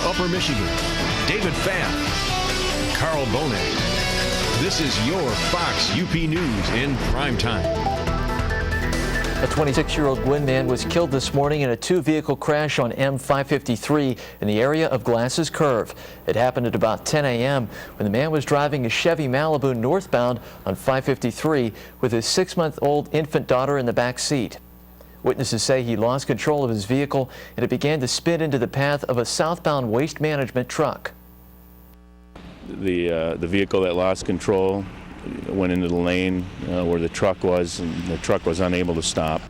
Upper Michigan, David Pfaff, Carl Bonek. This is your Fox UP News in prime time. A 26-year-old Gwynn man was killed this morning in a two-vehicle crash on M553 in the area of Glasses Curve. It happened at about 10 a.m. when the man was driving a Chevy Malibu northbound on 553 with his 6-month-old infant daughter in the back seat. Witnesses say he lost control of his vehicle and it began to spin into the path of a southbound waste management truck. The vehicle that lost control went into the lane where the truck was, and the truck was unable to stop.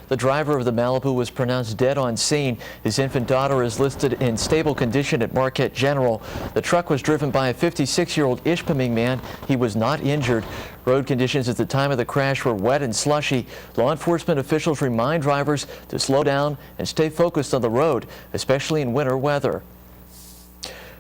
The driver of the Malibu was pronounced dead on scene. His infant daughter is listed in stable condition at Marquette General. The truck was driven by a 56-year-old Ishpeming man. He was not injured. Road conditions at the time of the crash were wet and slushy. Law enforcement officials remind drivers to slow down and stay focused on the road, especially in winter weather.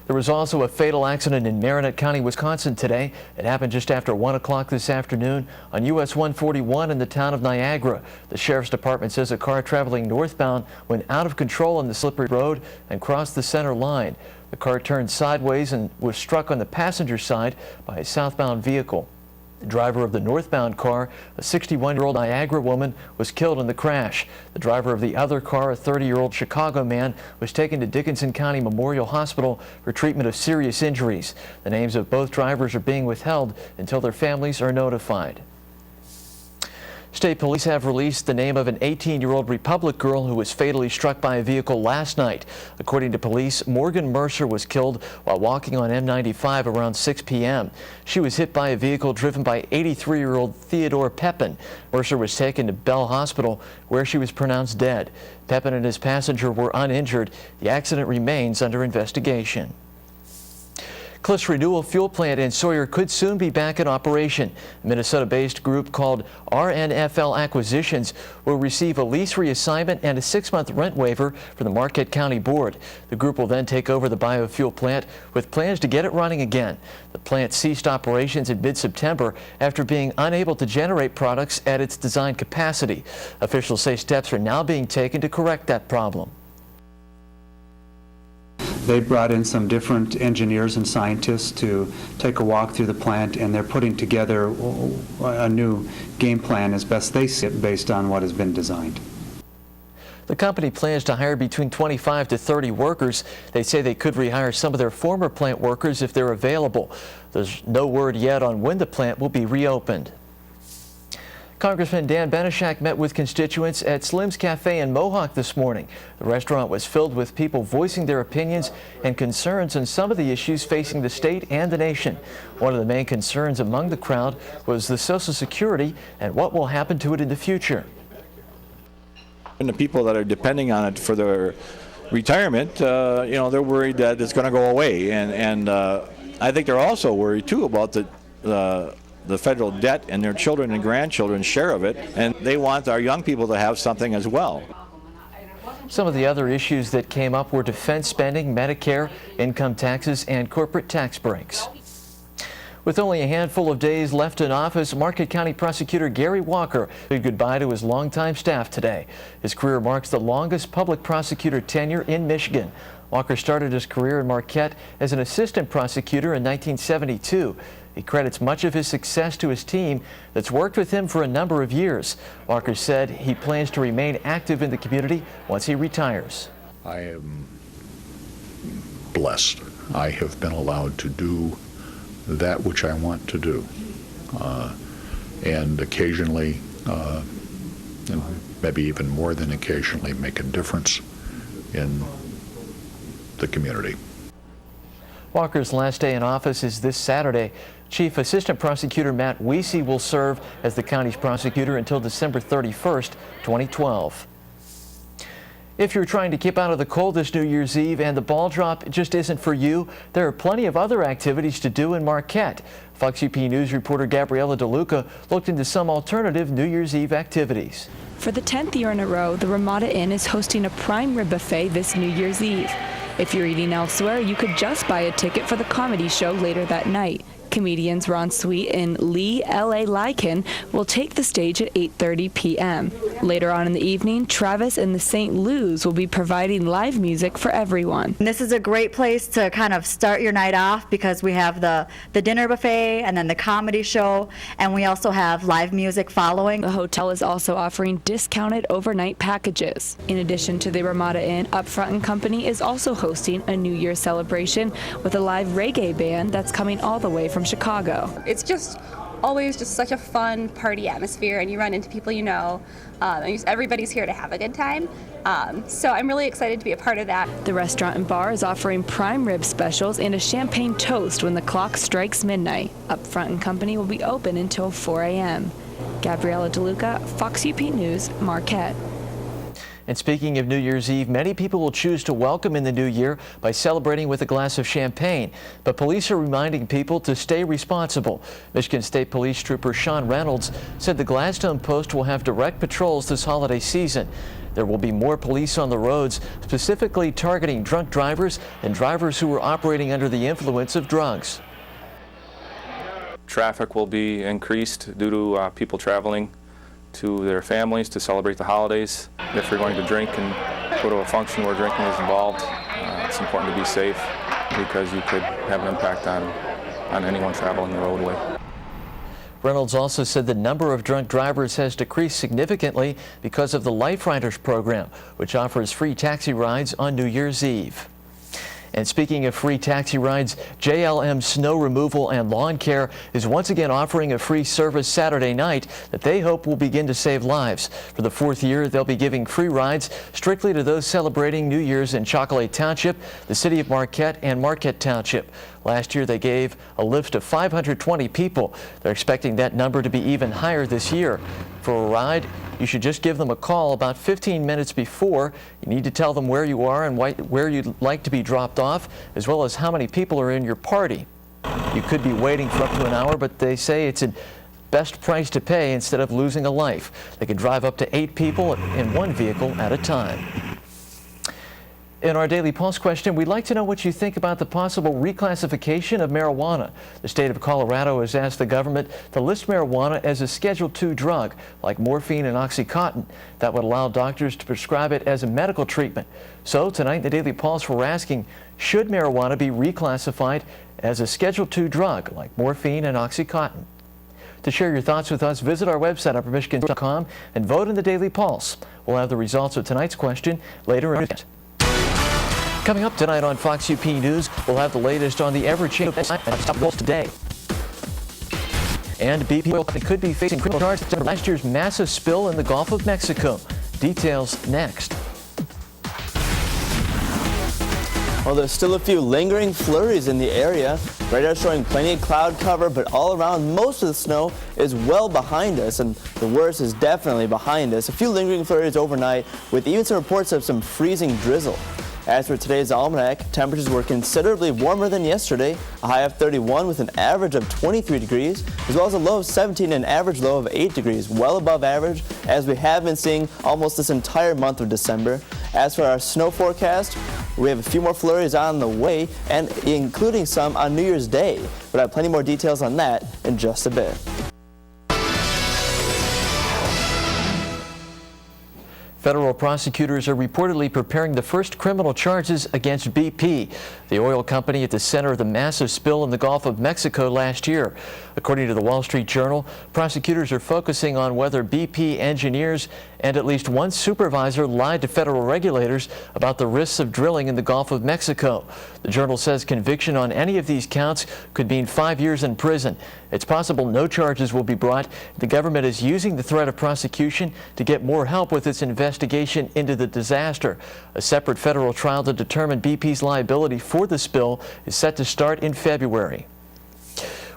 There was also a fatal accident in Marinette County, Wisconsin today. It happened just after 1 o'clock this afternoon on US 141 in the town of Niagara. The sheriff's department says a car traveling northbound went out of control on the slippery road and crossed the center line. The car turned sideways and was struck on the passenger side by a southbound vehicle. The driver of the northbound car, a 61-year-old Niagara woman, was killed in the crash. The driver of the other car, a 30-year-old Chicago man, was taken to Dickinson County Memorial Hospital for treatment of serious injuries. The names of both drivers are being withheld until their families are notified. State police have released the name of an 18-year-old Republic girl who was fatally struck by a vehicle last night. According to police, Morgan Mercer was killed while walking on M95 around 6 p.m. She was hit by a vehicle driven by 83-year-old Theodore Pepin. Mercer was taken to Bell Hospital, where she was pronounced dead. Pepin and his passenger were uninjured. The accident remains under investigation. Cliffs Renewal Fuel Plant in Sawyer could soon be back in operation. A Minnesota-based group called RNFL Acquisitions will receive a lease reassignment and a 6-month rent waiver from the Marquette County Board. The group will then take over the biofuel plant with plans to get it running again. The plant ceased operations in mid-September after being unable to generate products at its design capacity. Officials say steps are now being taken to correct that problem. They brought in some different engineers and scientists to take a walk through the plant, and they're putting together a new game plan as best they see it based on what has been designed. The company plans to hire between 25 to 30 workers. They say they could rehire some of their former plant workers if they're available. There's no word yet on when the plant will be reopened. Congressman Dan Benishak met with constituents at Slim's Cafe in Mohawk this morning. The restaurant was filled with people voicing their opinions and concerns on some of the issues facing the state and the nation. One of the main concerns among the crowd was the Social Security and what will happen to it in the future. And the people that are depending on it for their retirement, they're worried that it's going to go away. And I think they're also worried, too, about the federal debt and their children and grandchildren's share of it, and they want our young people to have something as well. Some of the other issues that came up were defense spending, Medicare, income taxes, and corporate tax breaks. With only a handful of days left in office, Marquette County Prosecutor Gary Walker bid goodbye to his longtime staff today. His career marks the longest public prosecutor tenure in Michigan. Walker started his career in Marquette as an assistant prosecutor in 1972. He credits much of his success to his team that's worked with him for a number of years. Walker said he plans to remain active in the community once he retires. I am blessed. I have been allowed to do that which I want to do. And occasionally, and maybe even more than occasionally, make a difference in the community. Walker's last day in office is this Saturday. Chief Assistant Prosecutor Matt Wiese will serve as the county's prosecutor until December 31st, 2012. If you're trying to keep out of the cold this New Year's Eve and the ball drop just isn't for you, there are plenty of other activities to do in Marquette. Fox UP News reporter Gabriella DeLuca looked into some alternative New Year's Eve activities. For the 10th year in a row, the Ramada Inn is hosting a prime rib buffet this New Year's Eve. If you're eating elsewhere, you could just buy a ticket for the comedy show later that night. Comedians Ron Sweet and Lee L.A. Lycan will take the stage at 8:30 p.m. Later on in the evening, Travis and the St. Lou's will be providing live music for everyone. This is a great place to kind of start your night off because we have the dinner buffet and then the comedy show, and we also have live music following. The hotel is also offering discounted overnight packages. In addition to the Ramada Inn, Upfront & Company is also hosting a New Year's celebration with a live reggae band that's coming all the way from Chicago. It's just always just such a fun party atmosphere, and you run into people you know, and everybody's here to have a good time. So I'm really excited to be a part of that. The restaurant and bar is offering prime rib specials and a champagne toast when the clock strikes midnight. Upfront & Company will be open until 4 a.m. Gabriella DeLuca, Fox UP News, Marquette. And speaking of New Year's Eve, many people will choose to welcome in the new year by celebrating with a glass of champagne. But police are reminding people to stay responsible. Michigan State Police Trooper Sean Reynolds said the Gladstone Post will have direct patrols this holiday season. There will be more police on the roads, specifically targeting drunk drivers and drivers who are operating under the influence of drugs. Traffic will be increased due to people traveling to their families to celebrate the holidays. If you're going to drink and go to a function where drinking is involved, it's important to be safe because you could have an impact on anyone traveling the roadway. Reynolds also said the number of drunk drivers has decreased significantly because of the Life Riders program, which offers free taxi rides on New Year's Eve. And speaking of free taxi rides, JLM Snow Removal and Lawn Care is once again offering a free service Saturday night that they hope will begin to save lives. For the fourth year, they'll be giving free rides strictly to those celebrating New Year's in Chocolate Township, the city of Marquette, and Marquette Township. Last year, they gave a lift of 520 people. They're expecting that number to be even higher this year. For a ride, you should just give them a call about 15 minutes before. You need to tell them where you are and where you'd like to be dropped off, as well as how many people are in your party. You could be waiting for up to an hour, but they say it's a best price to pay instead of losing a life. They can drive up to 8 people in one vehicle at a time. In our Daily Pulse question, we'd like to know what you think about the possible reclassification of marijuana. The state of Colorado has asked the government to list marijuana as a Schedule II drug, like morphine and OxyContin. That would allow doctors to prescribe it as a medical treatment. So tonight in the Daily Pulse, we're asking, should marijuana be reclassified as a Schedule II drug, like morphine and OxyContin? To share your thoughts with us, visit our website, uppermichigan.com, and vote in the Daily Pulse. We'll have the results of tonight's question later in the weekend. Coming up tonight on Fox UP News, we'll have the latest on the ever-changing stop today. And BP Oil Company could be facing criminal charges for last year's massive spill in the Gulf of Mexico. Details next. Well, there's still a few lingering flurries in the area. Radar showing plenty of cloud cover, but all around, most of the snow is well behind us, and the worst is definitely behind us. A few lingering flurries overnight, with even some reports of some freezing drizzle. As for today's almanac, temperatures were considerably warmer than yesterday, a high of 31 with an average of 23 degrees, as well as a low of 17 and an average low of 8 degrees, well above average, as we have been seeing almost this entire month of December. As for our snow forecast, we have a few more flurries on the way, and including some on New Year's Day. But I have plenty more details on that in just a bit. Federal prosecutors are reportedly preparing the first criminal charges against BP, the oil company at the center of the massive spill in the Gulf of Mexico last year. According to the Wall Street Journal, prosecutors are focusing on whether BP engineers and at least one supervisor lied to federal regulators about the risks of drilling in the Gulf of Mexico. The Journal says conviction on any of these counts could mean 5 years in prison. It's possible no charges will be brought. The government is using the threat of prosecution to get more help with its investigation into the disaster. A separate federal trial to determine BP's liability for the spill is set to start in February.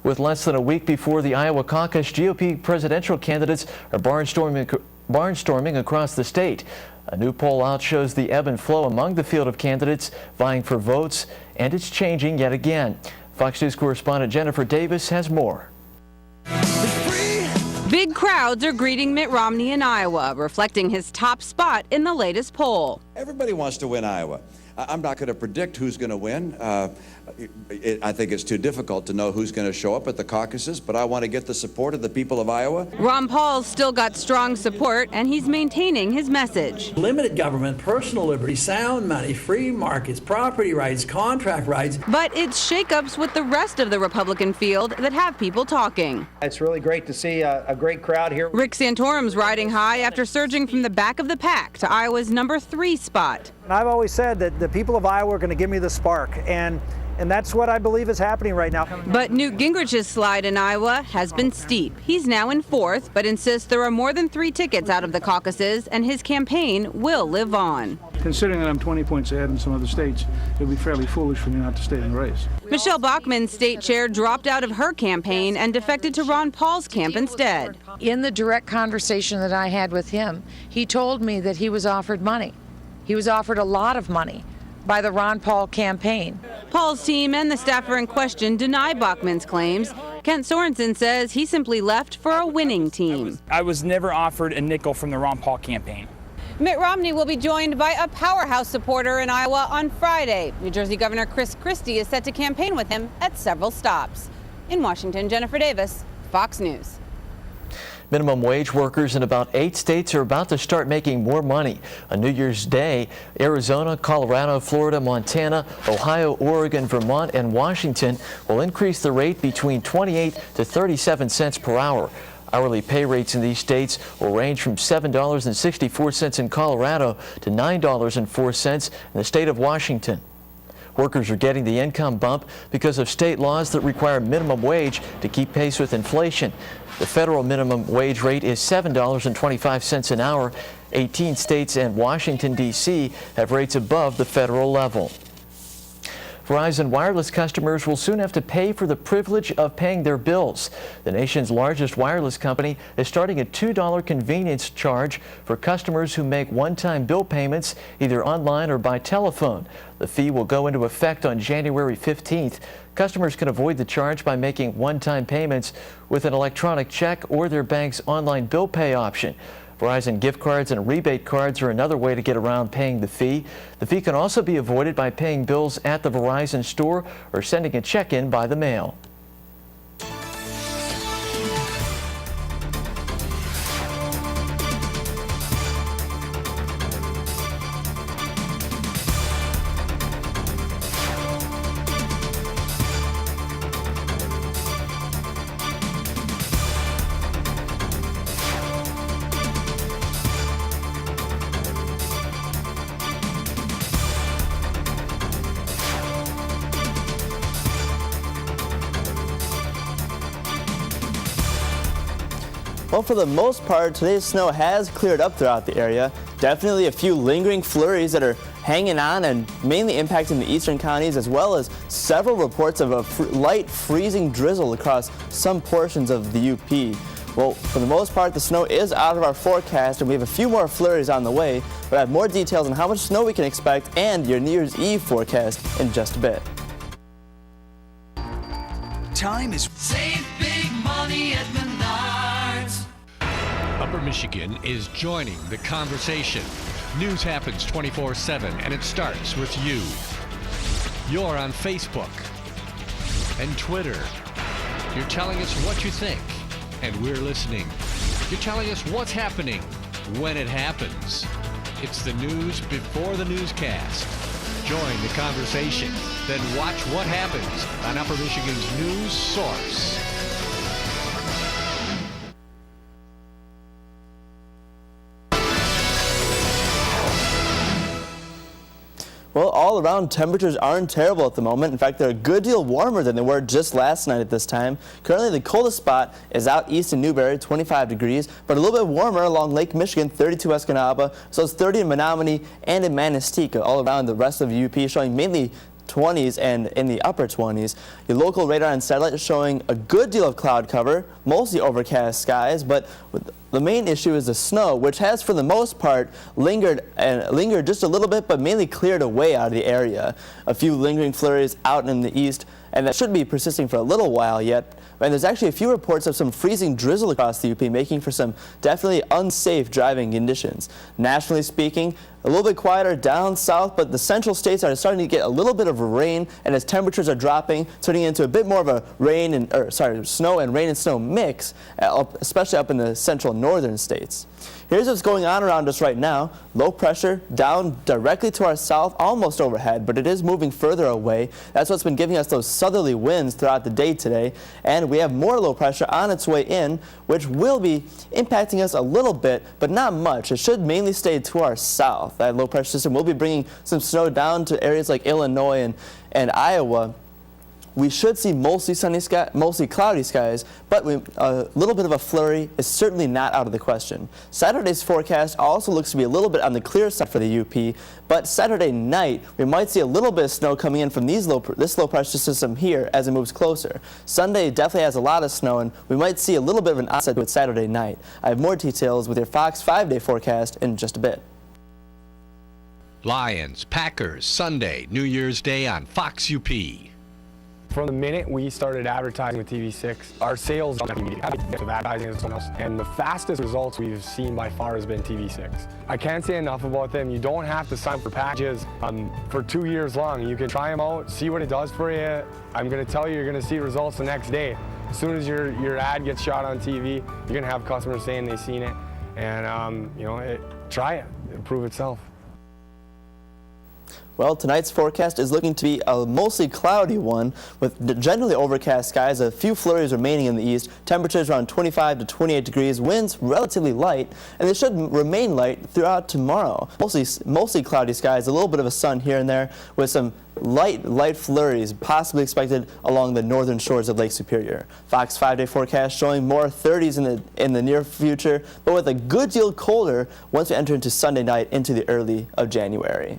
With less than a week before the Iowa caucus, GOP presidential candidates are barnstorming across the state. A new poll out shows the ebb and flow among the field of candidates vying for votes, and it's changing yet again. Fox News correspondent Jennifer Davis has more. Big Big crowds are greeting Mitt Romney in Iowa, reflecting his top spot in the latest poll. Everybody wants to win Iowa. I'm not going to predict who's going to win. I think it's too difficult to know who's going to show up at the caucuses, but I want to get the support of the people of Iowa. Ron Paul's still got strong support, and he's maintaining his message. Limited government, personal liberty, sound money, free markets, property rights, contract rights. But it's shakeups with the rest of the Republican field that have people talking. It's really great to see a great crowd here. Rick Santorum's riding high after surging from the back of the pack to Iowa's number 3 spot. I've always said that the people of Iowa are going to give me the spark, and that's what I believe is happening right now. But Newt Gingrich's slide in Iowa has been steep. He's now in 4th, but insists there are more than 3 tickets out of the caucuses, and his campaign will live on. Considering that I'm 20 points ahead in some other states, it would be fairly foolish for me not to stay in the race. Michelle Bachmann, state chair, dropped out of her campaign and defected to Ron Paul's camp instead. In the direct conversation that I had with him, he told me that he was offered money. He was offered a lot of money by the Ron Paul campaign. Paul's team and the staffer in question deny Bachmann's claims. Kent Sorensen says he simply left for a winning team. I was never offered a nickel from the Ron Paul campaign. Mitt Romney will be joined by a powerhouse supporter in Iowa on Friday. New Jersey Governor Chris Christie is set to campaign with him at several stops. In Washington, Jennifer Davis, Fox News. Minimum wage workers in about 8 states are about to start making more money. On New Year's Day, Arizona, Colorado, Florida, Montana, Ohio, Oregon, Vermont, and Washington will increase the rate between 28 to 37 cents per hour. Hourly pay rates in these states will range from $7.64 in Colorado to $9.04 in the state of Washington. Workers are getting the income bump because of state laws that require minimum wage to keep pace with inflation. The federal minimum wage rate is $7.25 an hour. 18 states and Washington, D.C. have rates above the federal level. Verizon Wireless customers will soon have to pay for the privilege of paying their bills. The nation's largest wireless company is starting a $2 convenience charge for customers who make one-time bill payments either online or by telephone. The fee will go into effect on January 15th. Customers can avoid the charge by making one-time payments with an electronic check or their bank's online bill pay option. Verizon gift cards and rebate cards are another way to get around paying the fee. The fee can also be avoided by paying bills at the Verizon store or sending a check in by the mail. Well, for the most part, today's snow has cleared up throughout the area. Definitely a few lingering flurries that are hanging on and mainly impacting the eastern counties, as well as several reports of a light freezing drizzle across some portions of the UP. Well, for the most part, the snow is out of our forecast, and we have a few more flurries on the way. But I have more details on how much snow we can expect and your New Year's Eve forecast in just a bit. Time is Save big money at Menards. Upper Michigan is joining the conversation. News happens 24/7, and it starts with you. You're on Facebook and Twitter. You're telling us what you think, and we're listening. You're telling us what's happening when it happens. It's the news before the newscast. Join the conversation, then watch what happens on Upper Michigan's news source. Well, all around, temperatures aren't terrible at the moment. In fact, they're a good deal warmer than they were just last night at this time. Currently, the coldest spot is out east in Newberry, 25 degrees, but a little bit warmer along Lake Michigan, 32 Escanaba, so it's 30 in Menominee and in Manistee. All around the rest of the UP showing mainly 20s and in the upper 20s. The local radar and satellite is showing a good deal of cloud cover, mostly overcast skies, but the main issue is the snow, which has for the most part lingered just a little bit, but mainly cleared away out of the area. A few lingering flurries out in the east and that should be persisting for a little while yet. And there's actually a few reports of some freezing drizzle across the UP, making for some definitely unsafe driving conditions. Nationally speaking, a little bit quieter down south, but the central states are starting to get a little bit of rain, and as temperatures are dropping, turning into a bit more of a snow and rain and snow mix, especially up in the central northern states. Here's what's going on around us right now. Low pressure down directly to our south, almost overhead, but it is moving further away. That's what's been giving us those southerly winds throughout the day today. And we have more low pressure on its way in, which will be impacting us a little bit, but not much. It should mainly stay to our south. That low pressure system will be bringing some snow down to areas like Illinois and Iowa. We should see mostly sunny sky, mostly cloudy skies, but a little bit of a flurry is certainly not out of the question. Saturday's forecast also looks to be a little bit on the clear side for the UP, but Saturday night we might see a little bit of snow coming in from this low pressure system here as it moves closer. Sunday definitely has a lot of snow, and we might see a little bit of an onset to it Saturday night. I have more details with your Fox 5-day forecast in just a bit. Lions, Packers, Sunday, New Year's Day on Fox UP. From the minute we started advertising with TV6, our sales of advertising is something else. And the fastest results we've seen by far has been TV6. I can't say enough about them. You don't have to sign for packages for 2 years long. You can try them out, see what it does for you. I'm going to tell you, you're going to see results the next day. As soon as your ad gets shot on TV, you're going to have customers saying they've seen it. And, try it. It'll prove itself. Well, tonight's forecast is looking to be a mostly cloudy one with generally overcast skies, a few flurries remaining in the east, temperatures around 25 to 28 degrees, winds relatively light, and they should remain light throughout tomorrow. Mostly cloudy skies, a little bit of a sun here and there with some light flurries possibly expected along the northern shores of Lake Superior. Fox 5-day forecast showing more 30s in the near future, but with a good deal colder once we enter into Sunday night into the early of January.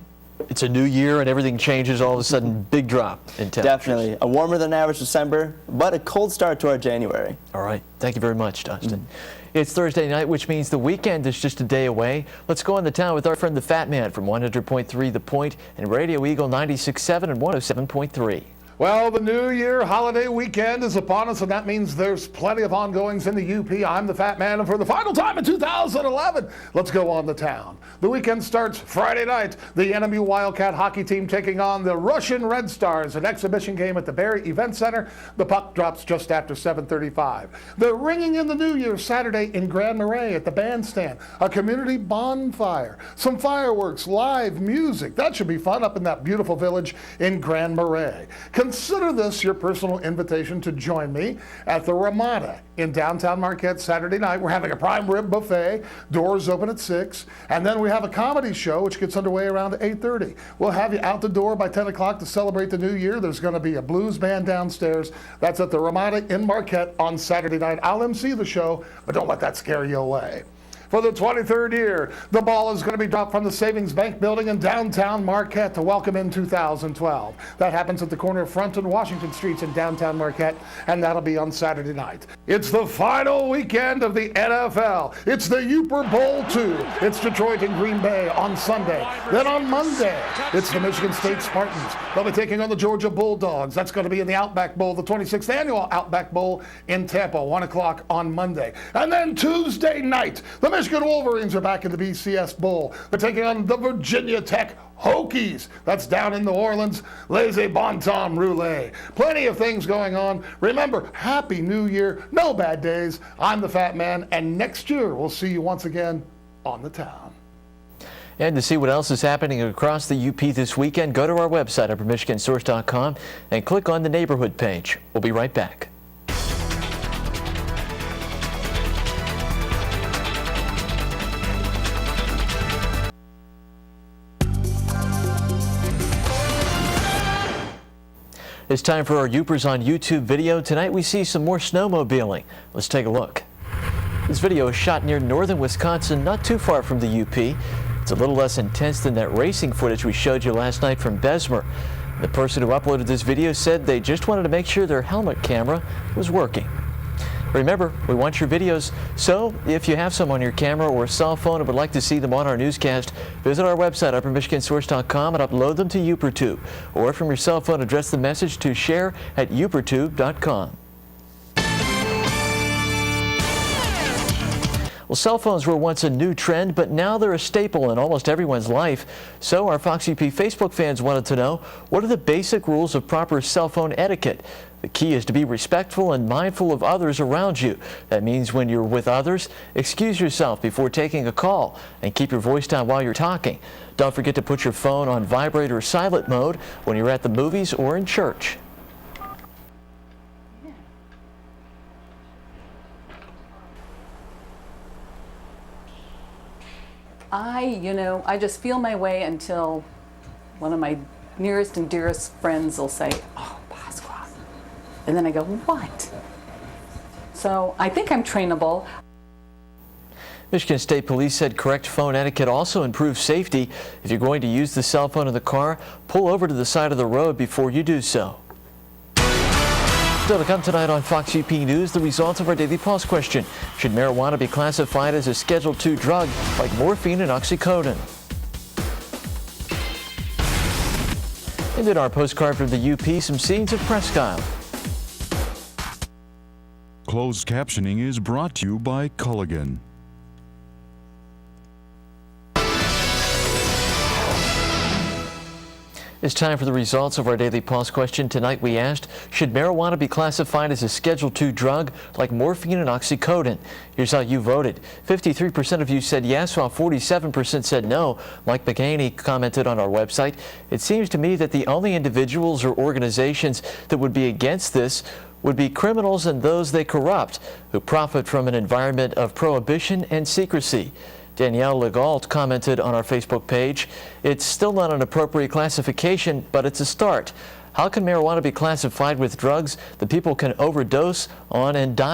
It's a new year and everything changes. All of a sudden, big drop in temperatures. Definitely. A warmer than average December, but a cold start to our January. All right. Thank you very much, Dustin. It's Thursday night, which means the weekend is just a day away. Let's go into town with our friend the Fat Man from 100.3 The Point and Radio Eagle 96.7 and 107.3. Well, the New Year holiday weekend is upon us, and that means there's plenty of ongoings in the UP. I'm the Fat Man, and for the final time in 2011, let's go on the town. The weekend starts Friday night. The NMU Wildcat hockey team taking on the Russian Red Stars, an exhibition game at the Barrie Event Center. The puck drops just after 7:35. The Ringing in the New Year Saturday in Grand Marais at the bandstand. A community bonfire, some fireworks, live music. That should be fun up in that beautiful village in Grand Marais. Consider this your personal invitation to join me at the Ramada in downtown Marquette Saturday night. We're having a prime rib buffet. Doors open at 6. And then we have a comedy show which gets underway around 8:30. We'll have you out the door by 10 o'clock to celebrate the new year. There's going to be a blues band downstairs. That's at the Ramada in Marquette on Saturday night. I'll MC the show, but don't let that scare you away. For the 23rd year, the ball is going to be dropped from the Savings Bank building in downtown Marquette to welcome in 2012. That happens at the corner of Front and Washington Streets in downtown Marquette, and that'll be on Saturday night. It's the final weekend of the NFL. It's the Uper Bowl 2. It's Detroit and Green Bay on Sunday. Then on Monday, it's the Michigan State Spartans. They'll be taking on the Georgia Bulldogs. That's going to be in the Outback Bowl, the 26th annual Outback Bowl in Tampa, 1 o'clock on Monday. And then Tuesday night, the Michigan Wolverines are back in the BCS Bowl. They're taking on the Virginia Tech Hokies. That's down in New Orleans. Laissez bon temps roulette. Plenty of things going on. Remember, Happy New Year. No bad days. I'm the Fat Man, and next year we'll see you once again on the town. And to see what else is happening across the UP this weekend, go to our website, uppermichigansource.com, and click on the neighborhood page. We'll be right back. It's time for our Youpers on YouTube video. Tonight we see some more snowmobiling. Let's take a look. This video is shot near northern Wisconsin, not too far from the UP. It's a little less intense than that racing footage we showed you last night from Bessemer. The person who uploaded this video said they just wanted to make sure their helmet camera was working. Remember, we want your videos, so if you have some on your camera or cell phone and would like to see them on our newscast, visit our website, uppermichigansource.com, and upload them to YouPerTube. Or from your cell phone, address the message to share@youpertube.com. Well, cell phones were once a new trend, but now they're a staple in almost everyone's life. So our Fox UP Facebook fans wanted to know, what are the basic rules of proper cell phone etiquette? The key is to be respectful and mindful of others around you. That means when you're with others, excuse yourself before taking a call and keep your voice down while you're talking. Don't forget to put your phone on vibrate or silent mode when you're at the movies or in church. I just feel my way until one of my nearest and dearest friends will say, "Oh, Pasqua." And then I go, "What?" So I think I'm trainable. Michigan State Police said correct phone etiquette also improves safety. If you're going to use the cell phone in the car, pull over to the side of the road before you do so. Still to come tonight on Fox UP News, the results of our Daily Pulse question. Should marijuana be classified as a Schedule II drug like morphine and oxycodone? And in our postcard from the UP, some scenes of Presque Isle. Closed captioning is brought to you by Culligan. It's time for the results of our Daily Pulse question. Tonight we asked, should marijuana be classified as a Schedule II drug like morphine and oxycodone? Here's how you voted. 53% of you said yes, while 47% said no. Mike McHaney commented on our website, "It seems to me that the only individuals or organizations that would be against this would be criminals and those they corrupt who profit from an environment of prohibition and secrecy." Danielle Legault commented on our Facebook page, "It's still not an appropriate classification, but it's a start. How can marijuana be classified with drugs that people can overdose on and die